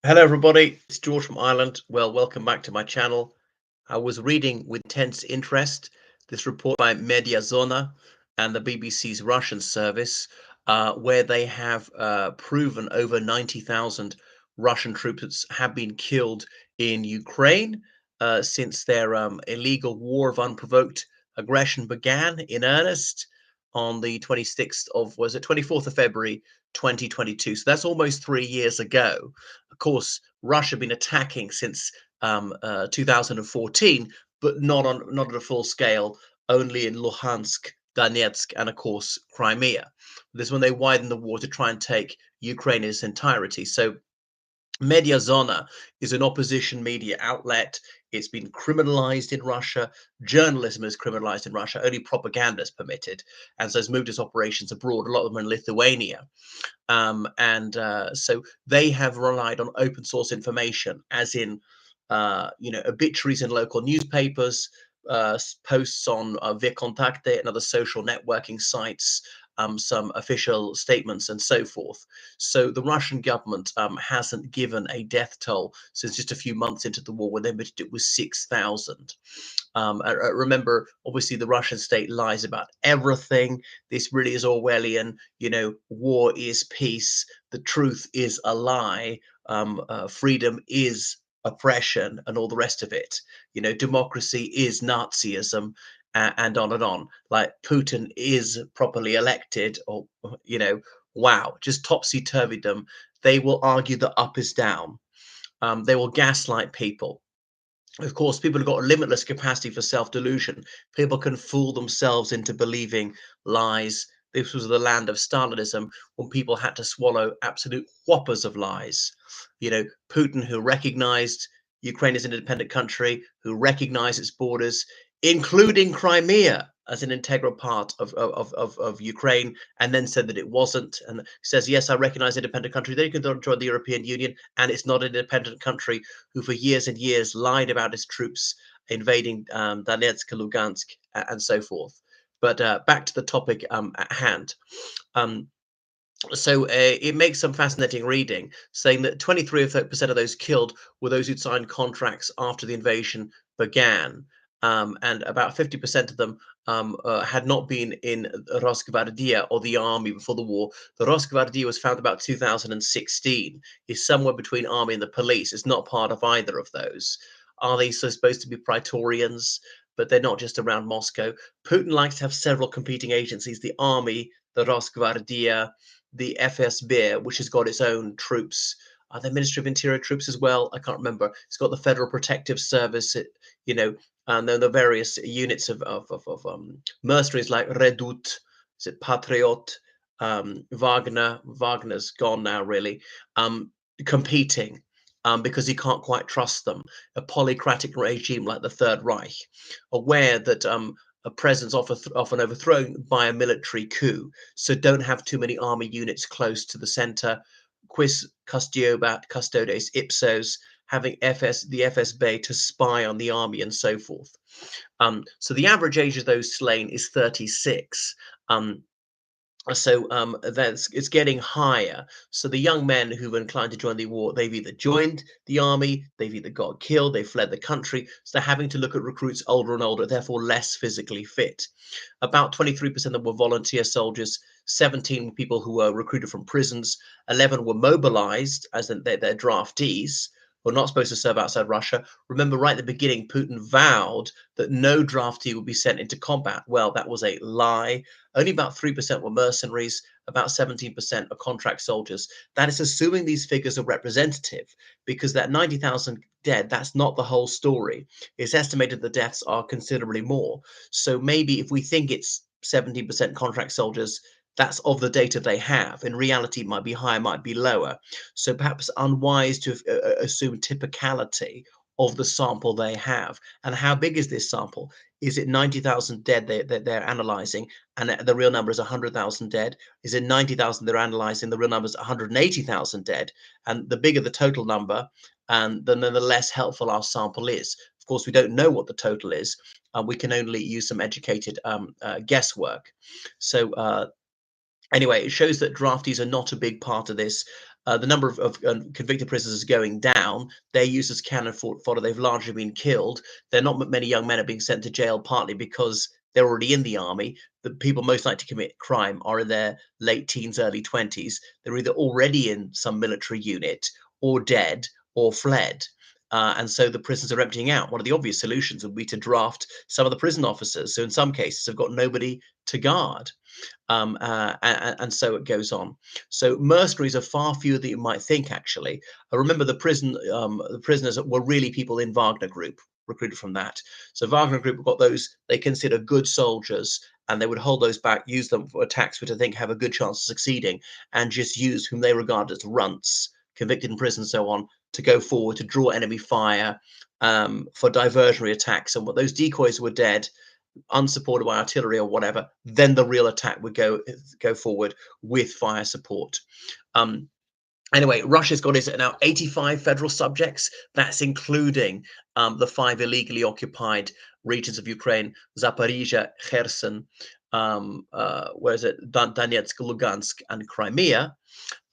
Hello, everybody. It's George from Ireland. Well, welcome back to my channel. I was reading with intense interest this report by Mediazona and the BBC's Russian service, where they have proven over 90,000 Russian troops have been killed in Ukraine since their illegal war of unprovoked aggression began in earnest on the 26th of, was it 24th of February, 2022. So that's almost 3 years ago. Of course, Russia been attacking since 2014, but not at a full scale, only in Luhansk, Donetsk, and of course Crimea. This is when they widened the war to try and take Ukraine in its entirety. So Mediazona is an opposition media outlet. It's been criminalized in Russia. Journalism is criminalized in Russia. Only propaganda is permitted. And so it's moved its operations abroad. A lot of them are in Lithuania. So they have relied on open source information, as in, obituaries in local newspapers, posts on Vkontakte and other social networking sites, some official statements, and so forth. So the Russian government hasn't given a death toll since just a few months into the war, when they admitted it was 6,000. Remember, obviously, the Russian state lies about everything. This really is Orwellian. War is peace. The truth is a lie. Freedom is oppression, and all the rest of it. Democracy is Nazism, and on and on. Like Putin is properly elected, or wow, just topsy turvydom. They will argue that up is down. They will gaslight people. Of course, people have got a limitless capacity for self-delusion. People can fool themselves into believing lies. This was the land of Stalinism, when people had to swallow absolute whoppers of lies. Putin, who recognized Ukraine as an independent country, who recognized its borders, including Crimea as an integral part of Ukraine, and then said that it wasn't, and says, yes, I recognize independent country. Then you can join the European Union, and it's not an independent country, who for years and years lied about his troops invading Donetsk, Lugansk, and so forth. But back to the topic at hand. Um, it makes some fascinating reading, saying that 23% of those killed were those who'd signed contracts after the invasion began. And about 50% of them had not been in Rosgvardia, or the army, before the war. The Rosgvardia was founded about 2016. It's somewhere between army and the police. It's not part of either of those. Are they supposed to be praetorians? But they're not just around Moscow. Putin likes to have several competing agencies: the army, the Rosgvardia, the FSB, which has got its own troops. Are there Ministry of Interior troops as well? I can't remember. It's got the Federal Protective Service, you know, and then the various units of mercenaries like Redut, is it Patriot, Wagner. Wagner's gone now, really, competing. Because he can't quite trust them. A polycratic regime like the Third Reich, aware that a president's often overthrown by a military coup, so don't have too many army units close to the center. Quis custiobat custodes ipsos, having the FSB to spy on the army, and so forth. So the average age of those slain is 36. That's it's getting higher. So the young men who were inclined to join the war, they've either joined the army, they've either got killed, they've fled the country. So they're having to look at recruits older and older, therefore less physically fit. About 23% of them were volunteer soldiers, 17 were people who were recruited from prisons, 11 were mobilized, as in they're draftees, who are not supposed to serve outside Russia. Remember, right at the beginning, Putin vowed that no draftee would be sent into combat. Well, that was a lie. Only about 3% were mercenaries, about 17% are contract soldiers. That is assuming these figures are representative, because that 90,000 dead, that's not the whole story. It's estimated the deaths are considerably more. So maybe if we think it's 17% contract soldiers, that's of the data they have. In reality, it might be higher, might be lower. So perhaps unwise to assume typicality of the sample they have. And how big is this sample? Is it 90,000 dead they're analyzing, and the real number is 100,000 dead? Is it 90,000 they're analyzing, the real number is 180,000 dead? And the bigger the total number, and then the less helpful our sample is. Of course, we don't know what the total is. We can only use some educated guesswork. So anyway, it shows that draftees are not a big part of this. the number of convicted prisoners is going down. Their use as cannon fodder, they've largely been killed. There are not many young men are being sent to jail, partly because they're already in the army. The people most likely to commit crime are in their late teens, early 20s. They're either already in some military unit or dead or fled. And so the prisons are emptying out. One of the obvious solutions would be to draft some of the prison officers, who in some cases have got nobody to guard. And so it goes on. So mercenaries are far fewer than you might think. Actually, I remember the prisoners were really people in Wagner Group, recruited from that. So Wagner Group got those they consider good soldiers, and they would hold those back, use them for attacks which I think have a good chance of succeeding, and just use whom they regard as runts, convicted in prison, so on, to go forward to draw enemy fire for diversionary attacks. And what those decoys were dead, unsupported by artillery or whatever, then the real attack would go forward with fire support. Um, Anyway, Russia's got its now 85 federal subjects. That's including the 5 illegally occupied regions of Ukraine: Zaporizhia, Kherson, where is it? Donetsk, Lugansk, and Crimea.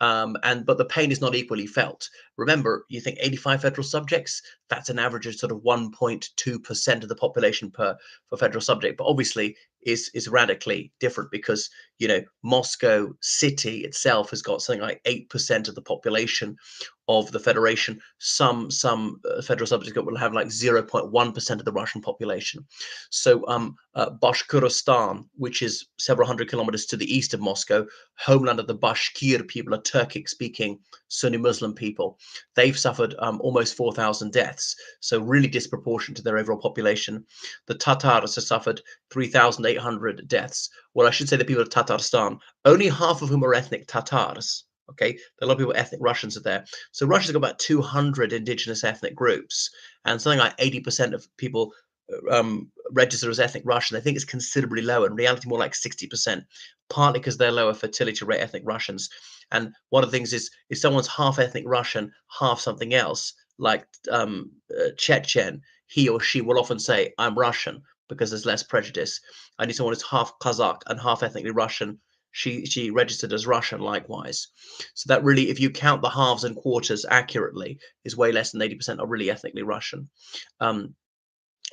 But the pain is not equally felt. Remember, you think 85 federal subjects, that's an average of sort of 1.2% of the population for federal subject. But obviously is radically different because, Moscow city itself has got something like 8% of the population of the federation. Some federal subjects will have like 0.1% of the Russian population. So Bashkortostan, which is several hundred kilometers to the east of Moscow, homeland of the Bashkir people, a Turkic-speaking Sunni Muslim people, they've suffered almost 4,000 deaths, so really disproportionate to their overall population. The Tatars have suffered 3,800 deaths. Well, I should say the people of Tatarstan, only half of whom are ethnic Tatars. Okay, there are a lot of people, ethnic Russians are there. So Russia's got about 200 indigenous ethnic groups, and something like 80% of people register as ethnic Russian. They think it's considerably lower. In reality, more like 60%, partly because they're lower fertility rate ethnic Russians. And one of the things is, if someone's half ethnic Russian, half something else, like Chechen, he or she will often say, "I'm Russian," because there's less prejudice. And if someone is half Kazakh and half ethnically Russian, she registered as Russian likewise. So that really, if you count the halves and quarters accurately, is way less than 80% are really ethnically Russian. Um,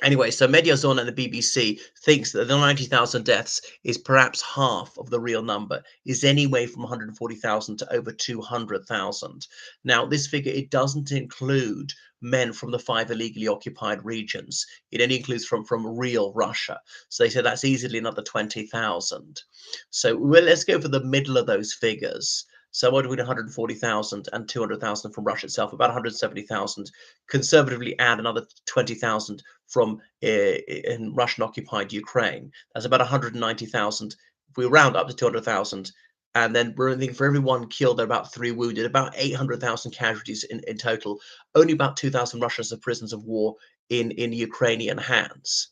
Anyway, so Mediazon and the BBC thinks that the 90,000 deaths is perhaps half of the real number, is anyway from 140,000 to over 200,000. Now, this figure, it doesn't include men from the 5 illegally occupied regions. It only includes from real Russia. So they say that's easily another 20,000. So let's go for the middle of those figures. Somewhere between 140,000 and 200,000 from Russia itself, about 170,000. Conservatively add another 20,000 from in Russian-occupied Ukraine. That's about 190,000. If we round up to 200,000, and then we're thinking for every one killed, there are about 3 wounded, about 800,000 casualties in total. Only about 2,000 Russians are prisoners of war in Ukrainian hands.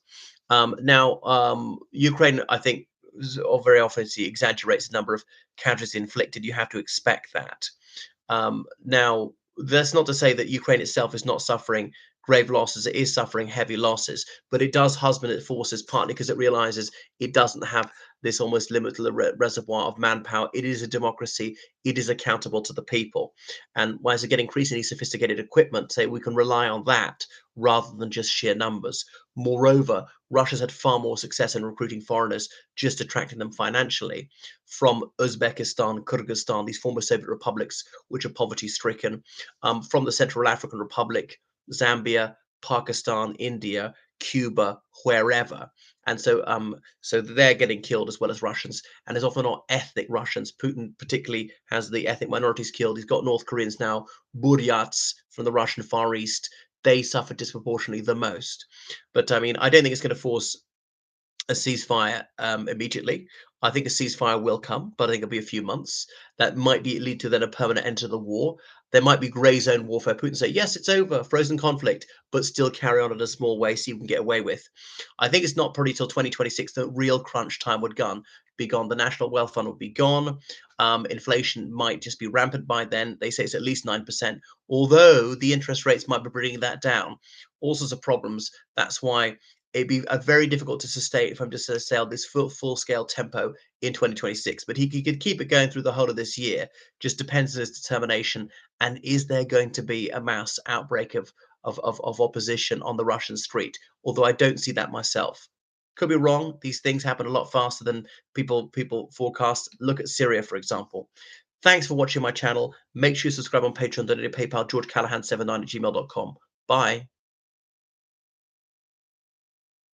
Ukraine, I think, very often exaggerates the number of casualties inflicted. You have to expect that. Now, that's not to say that Ukraine itself is not suffering grave losses. It is suffering heavy losses, but it does husband its forces partly because it realizes it doesn't have this almost limitless reservoir of manpower. It is a democracy. It is accountable to the people. And as they get increasingly sophisticated equipment, say we can rely on that rather than just sheer numbers. Moreover, Russia's had far more success in recruiting foreigners, just attracting them financially from Uzbekistan, Kyrgyzstan, these former Soviet republics, which are poverty stricken, from the Central African Republic, Zambia, Pakistan, India, Cuba, wherever. And so they're getting killed as well as Russians, and it's often not ethnic Russians. Putin particularly has the ethnic minorities killed. He's got North Koreans now, Buryats from the Russian Far East. They suffer disproportionately the most. But I mean, I don't think it's going to force a ceasefire immediately. I think a ceasefire will come, but I think it'll be a few months. That might lead to then a permanent end to the war. There might be grey zone warfare. Putin say, yes, it's over, frozen conflict, but still carry on in a small way so you can get away with. I think it's not probably till 2026 that real crunch time would be gone. The National Wealth Fund would be gone. Inflation might just be rampant by then. They say it's at least 9%, although the interest rates might be bringing that down. All sorts of problems. That's why it'd be very difficult to sustain if I'm just to sail this full scale tempo in 2026. But he could keep it going through the whole of this year. Just depends on his determination. And is there going to be a mass outbreak of opposition on the Russian street? Although I don't see that myself. Could be wrong. These things happen a lot faster than people forecast. Look at Syria, for example. Thanks for watching my channel. Make sure you subscribe on Patreon, donate to PayPal, georgecallahan79 at gmail.com. Bye.